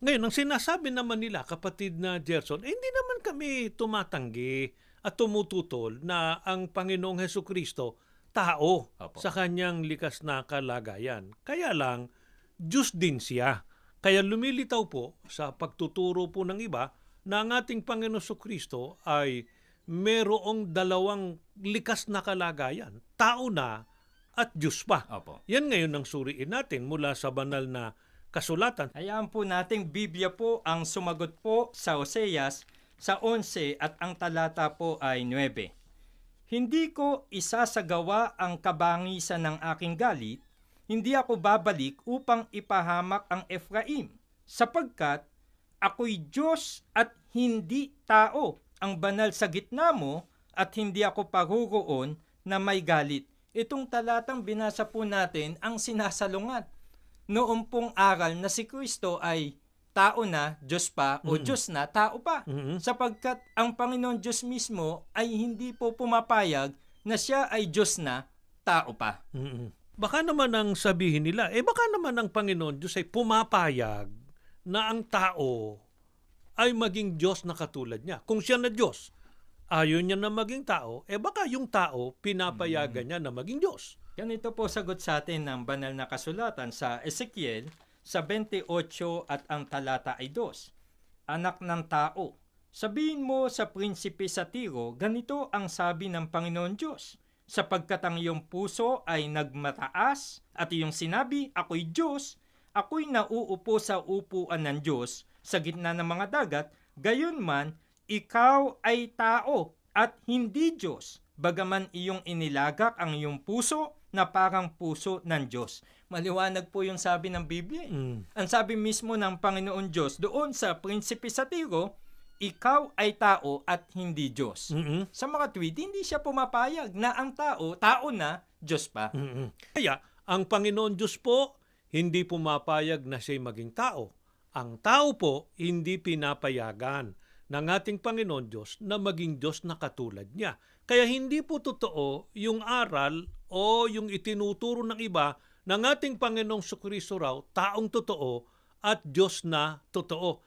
Ngayon, ang sinasabi naman nila, kapatid na Gerson, hindi naman kami tumatanggi at tumututol na ang Panginoong Hesukristo tao Opo. sa kanyang likas na kalagayan. Kaya lang, Diyos din siya. Kaya lumilitaw po sa pagtuturo po ng iba na ang ating Panginoong Hesukristo ay merong dalawang likas na kalagayan, tao na at Diyos pa. Opo. Yan ngayon ang suriin natin mula sa banal na kasulatan. Hayaan po nating Biblia po ang sumagot po sa Oseas sa 11 at ang talata po ay 9. Hindi ko isasagawa ang kabangisan ng aking galit, hindi ako babalik upang ipahamak ang Efraim, sapagkat ako'y Diyos at hindi tao, ang banal sa gitna mo at hindi ako paruroon na may galit. Itong talatang binasa po natin ang sinasalungat noong pong aral na si Kristo ay tao na, Diyos pa, o Diyos na, tao pa. Sapagkat ang Panginoon Diyos mismo ay hindi po pumapayag na siya ay Diyos na, tao pa. Baka naman ang sabihin nila, baka naman ang Panginoon Diyos ay pumapayag na ang tao ay maging Diyos na katulad niya. Kung siya na Diyos, ayaw niya na maging tao, baka yung tao pinapayagan niya na maging Diyos. Ganito po sagot sa atin ng banal na kasulatan sa Ezekiel sa 28 at ang talata ay 2. Anak ng tao, sabihin mo sa prinsipe sa Tiro, ganito ang sabi ng Panginoon Diyos, sapagkat ang iyong puso ay nagmataas at iyong sinabi, ako'y Diyos, ako'y nauupo sa upuan ng Diyos sa gitna ng mga dagat, gayon man, ikaw ay tao at hindi Diyos, bagaman iyong inilagak ang iyong puso na parang puso ng Diyos. Maliwanag po yung sabi ng Biblia. Ang sabi mismo ng Panginoon Diyos doon sa prinsipe sa Tiro, ikaw ay tao at hindi Diyos. Sa mga tweet, hindi siya pumapayag na ang tao, tao na, Diyos pa. Kaya, ang Panginoon Diyos po, hindi pumapayag na siya'y maging tao. Ang tao po, hindi pinapayagan ng ating Panginoon Diyos na maging Diyos na katulad niya. Kaya hindi po totoo yung aral o yung itinuturo ng iba ng ating Panginoong Jesucristo raw, taong totoo at Diyos na totoo.